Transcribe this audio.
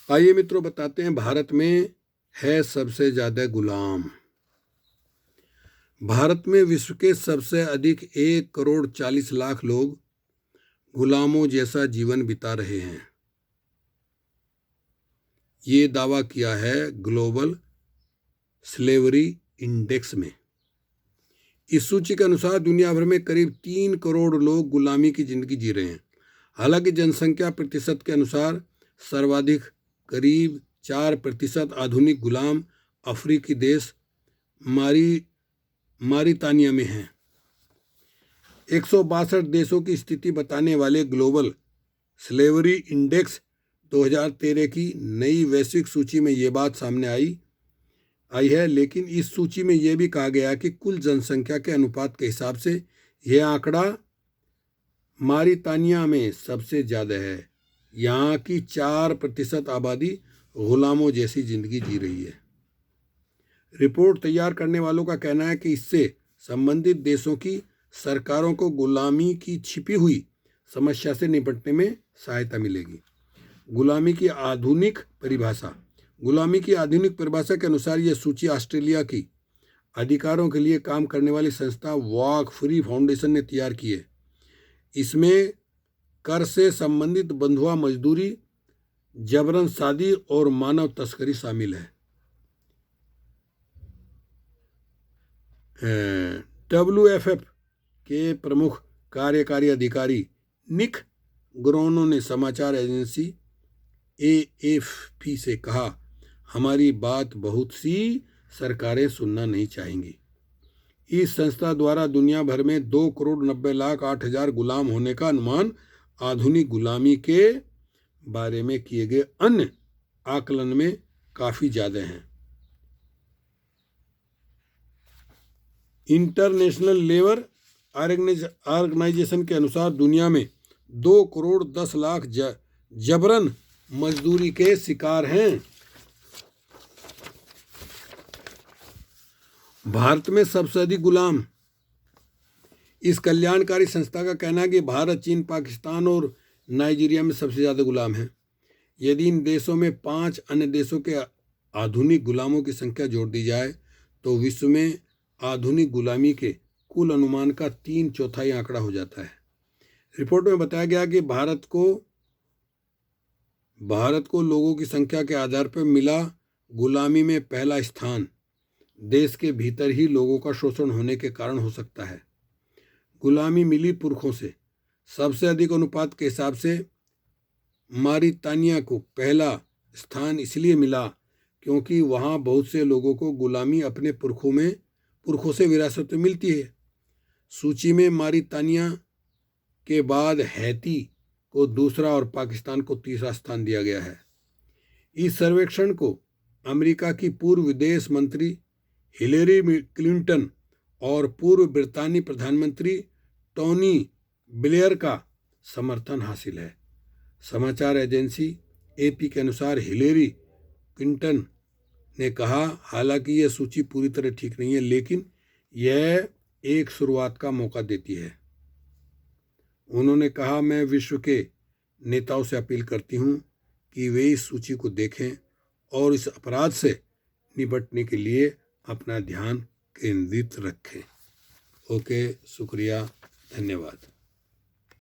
आइए मित्रों बताते हैं भारत में है सबसे ज़्यादा गुलाम। भारत में विश्व के सबसे अधिक 1,40,00,000 लोग गुलामों जैसा जीवन बिता रहे हैं। ये दावा किया है ग्लोबल स्लेवरी इंडेक्स में। इस सूची के अनुसार दुनिया भर में करीब 3 करोड़ लोग गुलामी की जिंदगी जी रहे हैं। हालांकि जनसंख्या प्रतिशत के अनुसार सर्वाधिक करीब 4% आधुनिक गुलाम अफ्रीकी देश मारितानिया में हैं। 162 देशों की स्थिति बताने वाले ग्लोबल स्लेवरी इंडेक्स 2013 की नई वैश्विक सूची में ये बात सामने आई है। लेकिन इस सूची में यह भी कहा गया कि कुल जनसंख्या के अनुपात के हिसाब से यह आंकड़ा मारितानिया में सबसे ज़्यादा है। यहाँ की 4% आबादी गुलामों जैसी जिंदगी जी रही है। रिपोर्ट तैयार करने वालों का कहना है कि इससे संबंधित देशों की सरकारों को गुलामी की छिपी हुई समस्या से निपटने में सहायता मिलेगी। गुलामी की आधुनिक परिभाषा के अनुसार यह सूची ऑस्ट्रेलिया की अधिकारों के लिए काम करने वाली संस्था वॉक फ्री फाउंडेशन ने तैयार की है। इसमें कर से संबंधित बंधुआ मजदूरी, जबरन शादी और मानव तस्करी शामिल है। WFF के प्रमुख कार्यकारी अधिकारी निक ग्रोनो ने समाचार एजेंसी AFP से कहा, हमारी बात बहुत सी सरकारें सुनना नहीं चाहेंगी। इस संस्था द्वारा दुनिया भर में 2,90,08,000 गुलाम होने का अनुमान आधुनिक गुलामी के बारे में किए गए अन्य आकलन में काफ़ी ज़्यादा हैं। इंटरनेशनल लेबर ऑर्गेनाइजेशन के अनुसार दुनिया में 2,10,00,000 जबरन मजदूरी के शिकार हैं। भारत में सबसे अधिक गुलाम। इस कल्याणकारी संस्था का कहना है कि भारत, चीन, पाकिस्तान और नाइजीरिया में सबसे ज़्यादा गुलाम हैं। यदि इन देशों में 5 अन्य देशों के आधुनिक गुलामों की संख्या जोड़ दी जाए तो विश्व में आधुनिक गुलामी के कुल अनुमान का 3/4 आंकड़ा हो जाता है। रिपोर्ट में बताया गया कि भारत को लोगों की संख्या के आधार पर मिला गुलामी में पहला स्थान देश के भीतर ही लोगों का शोषण होने के कारण हो सकता है। गुलामी मिली पुरखों से। सबसे अधिक अनुपात के हिसाब से मारितानिया को पहला स्थान इसलिए मिला क्योंकि वहाँ बहुत से लोगों को गुलामी अपने पुरखों से विरासत में मिलती है। सूची में मारितानिया के बाद हैती को दूसरा और पाकिस्तान को तीसरा स्थान दिया गया है। इस सर्वेक्षण को अमेरिका की पूर्व विदेश मंत्री हिलेरी क्लिंटन और पूर्व ब्रितानी प्रधानमंत्री टोनी ब्लेयर का समर्थन हासिल है। समाचार एजेंसी AP के अनुसार हिलेरी क्लिंटन ने कहा, हालांकि यह सूची पूरी तरह ठीक नहीं है, लेकिन यह एक शुरुआत का मौका देती है। उन्होंने कहा, मैं विश्व के नेताओं से अपील करती हूं कि वे इस सूची को देखें और इस अपराध से निपटने के लिए अपना ध्यान केंद्रित रखें। ओके, शुक्रिया, धन्यवाद।